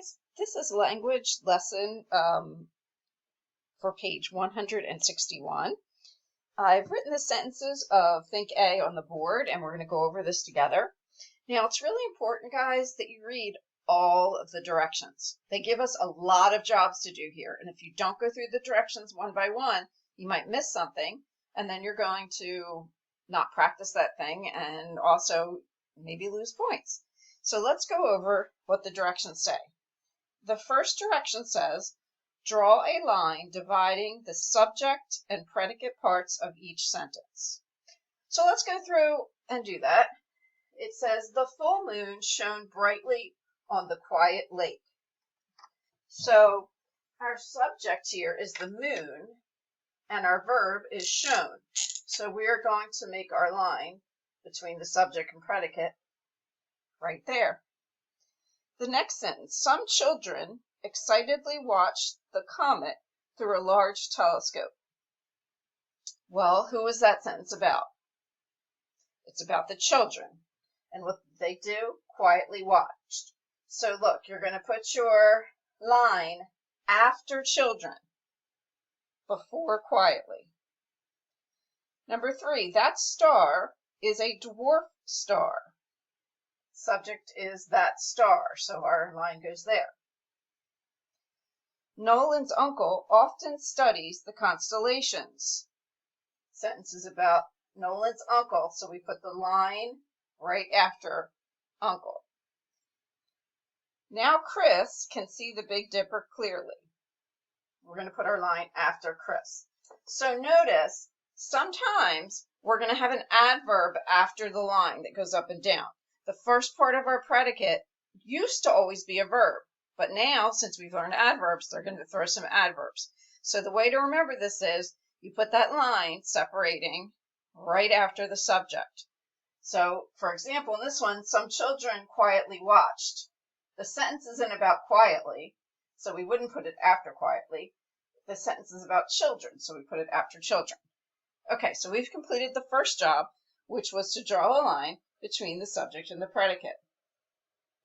guys, this is language lesson for page 161. I've written the sentences of Think A on the board, and we're going to go over this together. Now, it's really important, guys, that you read all of the directions. They give us a lot of jobs to do here, and if you don't go through the directions one by one, you might miss something, and then you're going to not practice that thing and also maybe lose points. So let's go over what the directions say. The first direction says, draw a line dividing the subject and predicate parts of each sentence. So let's go through and do that. It says, the full moon shone brightly on the quiet lake. So our subject here is the moon, and our verb is shone. So we are going to make our line between the subject and predicate right there. The next sentence, some children excitedly watched the comet through a large telescope. Well, who is that sentence about? It's about the children. And what they do? Quietly watched. So look, you're going to put your line after children, before quietly. Number 3, that star is a dwarf star. Subject is that star, so our line goes there. Nolan's uncle often studies the constellations. Sentence is about Nolan's uncle, so we put the line right after uncle. Now Chris can see the Big Dipper clearly. We're going to put our line after Chris. So notice, sometimes we're going to have an adverb after the line that goes up and down. The first part of our predicate used to always be a verb, but now, since we've learned adverbs, they're going to throw some adverbs. So the way to remember this is you put that line separating right after the subject. So, for example, in this one, some children quietly watched. The sentence isn't about quietly, so we wouldn't put it after quietly. The sentence is about children, so we put it after children. Okay, so we've completed the first job, which was to draw a line between the subject and the predicate.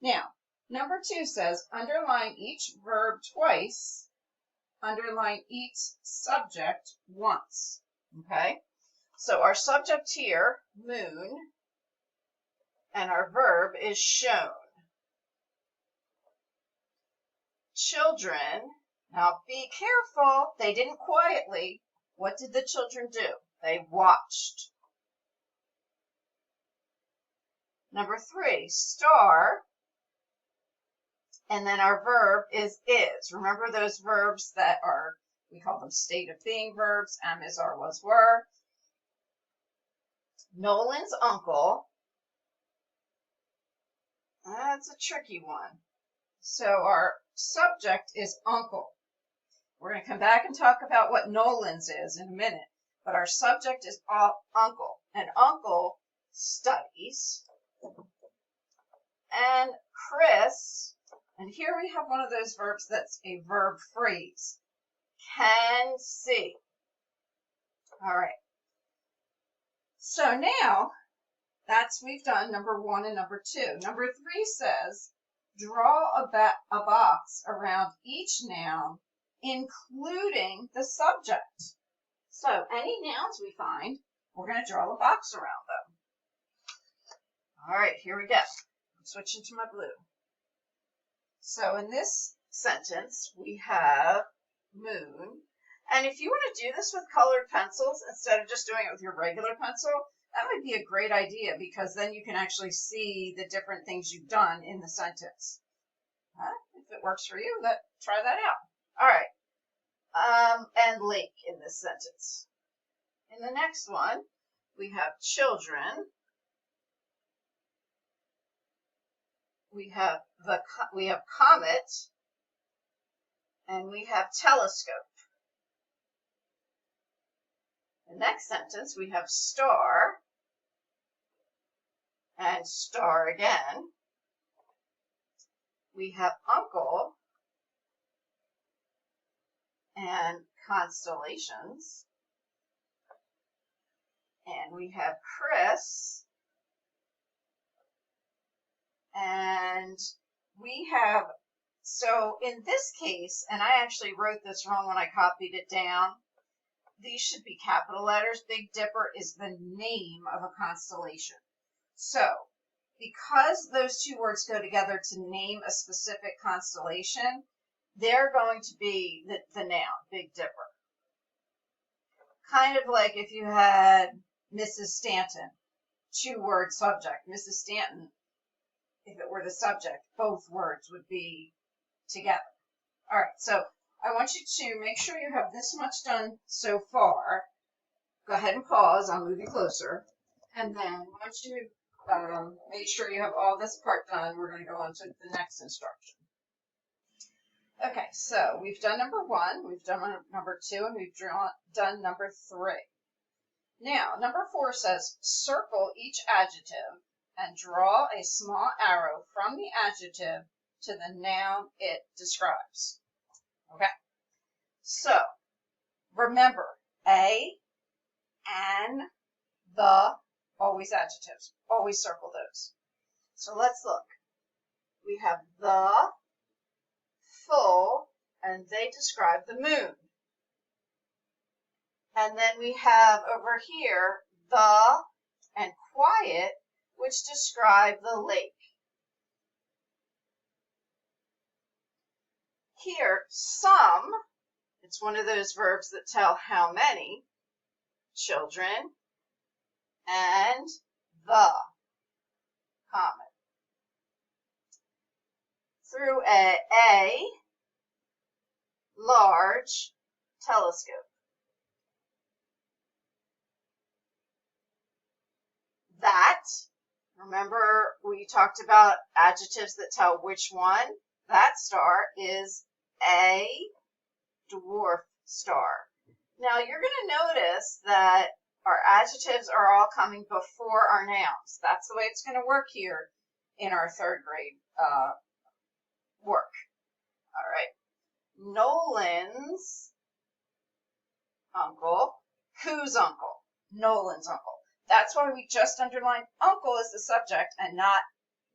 Now, number 2 says, underline each verb twice, underline each subject once. Okay, so our subject here, moon, and our verb is shown. Children, now be careful, they didn't quietly. What did the children do? They watched. Number 3, star, and then our verb is. Remember those verbs that are, we call them state of being verbs, am, is, are, was, were. Nolan's uncle, that's a tricky one. So our subject is uncle. We're going to come back and talk about what Nolan's is in a minute, but our subject is uncle, and uncle studies. And Chris, and here we have one of those verbs that's a verb phrase, can see. All right. So now, we've done number 1 and number 2. Number 3 says, draw a box around each noun, including the subject. So any nouns we find, we're going to draw a box around them. All right, here we go. I'm switching to my blue. So in this sentence, we have moon. And if you want to do this with colored pencils, instead of just doing it with your regular pencil, that would be a great idea, because then you can actually see the different things you've done in the sentence. If it works for you, try that out. All right. And lake in this sentence. In the next one, we have children. We have comet, and we have telescope. The next sentence, we have star, and star again. We have uncle, and constellations. And we have Chris, and we have So in this case, and I actually wrote this wrong when I copied it down, these should be capital letters. Big Dipper is the name of a constellation. So because those two words go together to name a specific constellation, they're going to be the noun, Big Dipper. Kind of like if you had Mrs. Stanton, two-word subject. Mrs. Stanton, if it were the subject, both words would be together. All right, so I want you to make sure you have this much done so far. Go ahead and pause. I'll move you closer. And then once you make sure you have all this part done, we're going to go on to the next instruction. Okay, so we've done number 1, we've done number 2, and we've done number 3. Now, number 4 says, circle each adjective and draw a small arrow from the adjective to the noun it describes. Okay, so remember, a, and, the, always adjectives. Always circle those. So let's look. We have the, full, and they describe the moon. And then we have over here the and quiet, which describe the lake. Here, some, it's one of those verbs that tell how many children, and the, comet. Through a large telescope. That, remember we talked about adjectives that tell which one? That star is a dwarf star. Now you're going to notice that our adjectives are all coming before our nouns. That's the way it's going to work here in our 3rd grade work. All right. Nolan's uncle. Whose uncle? Nolan's uncle. That's why we just underlined uncle as the subject and not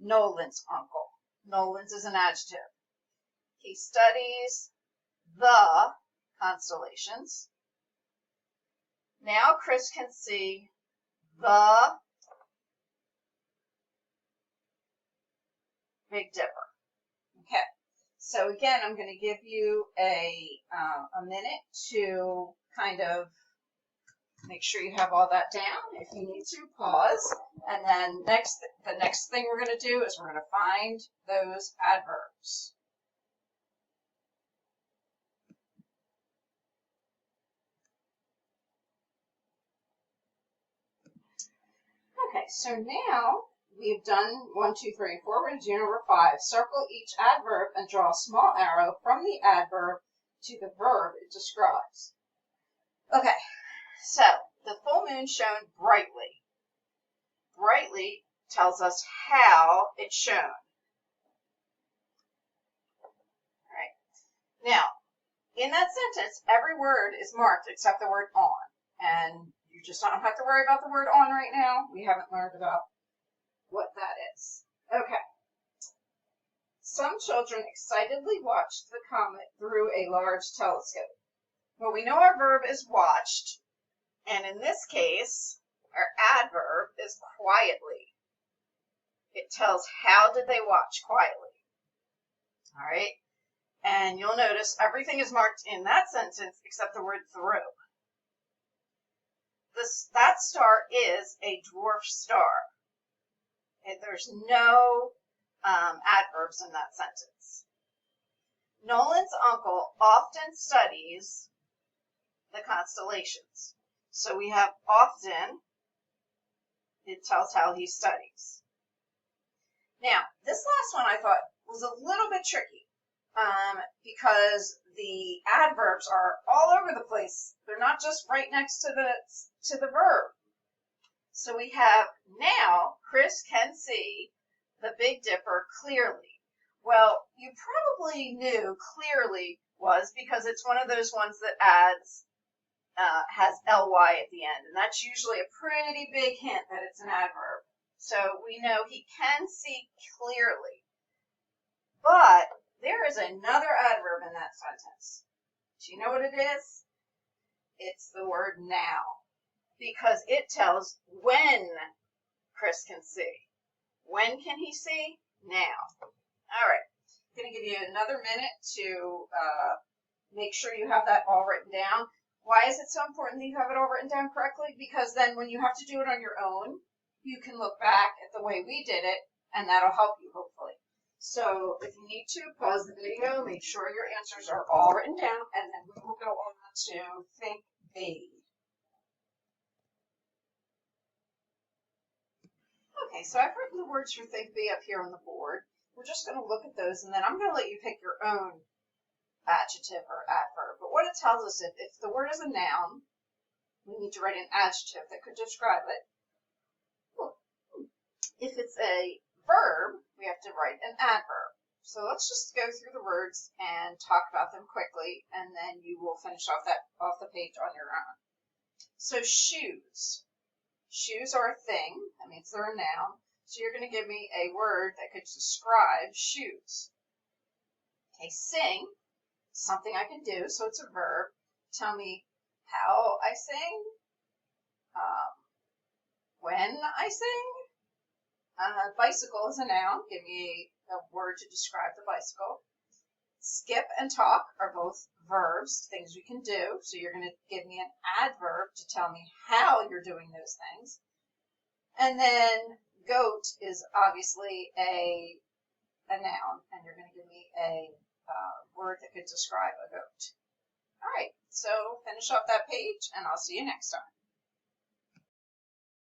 Nolan's uncle. Nolan's is an adjective. He studies the constellations. Now Chris can see the Big Dipper. Okay, so again, I'm going to give you a minute to kind of make sure you have all that down. If you need to, pause. And then the next thing we're going to do is we're going to find those adverbs. Okay, so now we've done 1, 2, 3, and 4. We're going to do number 5. Circle each adverb and draw a small arrow from the adverb to the verb it describes. Okay, so the full moon shone brightly. Brightly tells us how it shone. All right. Now, in that sentence, every word is marked except the word on. And you just don't have to worry about the word on right now. We haven't learned about what that is. Okay. Some children excitedly watched the comet through a large telescope. Well, we know our verb is watched, and in this case, our adverb is quietly. It tells how did they watch quietly. All right. And you'll notice everything is marked in that sentence except the word through. That star is a dwarf star. And there's no adverbs in that sentence. Nolan's uncle often studies the constellations. So we have often, it tells how he studies. Now, this last one I thought was a little bit tricky because the adverbs are all over the place. They're not just right next to the verb. So we have now Chris can see the Big Dipper clearly. Well, you probably knew clearly was because it's one of those ones that has ly at the end, and that's usually a pretty big hint that it's an adverb. So we know he can see clearly. But there is another adverb in that sentence. Do you know what it is? It's the word now, because it tells when Chris can see. When can he see? Now. All right. I'm going to give you another minute to make sure you have that all written down. Why is it so important that you have it all written down correctly? Because then when you have to do it on your own, you can look back at the way we did it, and that'll help you, hopefully. So if you need to, pause the video, make sure your answers are all written down, and then we will go on to Think B. Okay, so I've written the words for Think B up here on the board. We're just going to look at those, and then I'm going to let you pick your own adjective or adverb. But what it tells us, if the word is a noun, we need to write an adjective that could describe it. If it's a verb, we have to write an adverb. So let's just go through the words and talk about them quickly, and then you will finish off the page on your own. So shoes. Shoes are a thing. That means they're a noun. So you're going to give me a word that could describe shoes. Okay, sing. Something I can do, so it's a verb. Tell me how I sing. When I sing. Bicycle is a noun. Give me a word to describe the bicycle. Skip and talk are both verbs, things we can do. So you're going to give me an adverb to tell me how you're doing those things. And then goat is obviously a noun, and you're going to give me a word that could describe a goat. All right, so finish off that page, and I'll see you next time.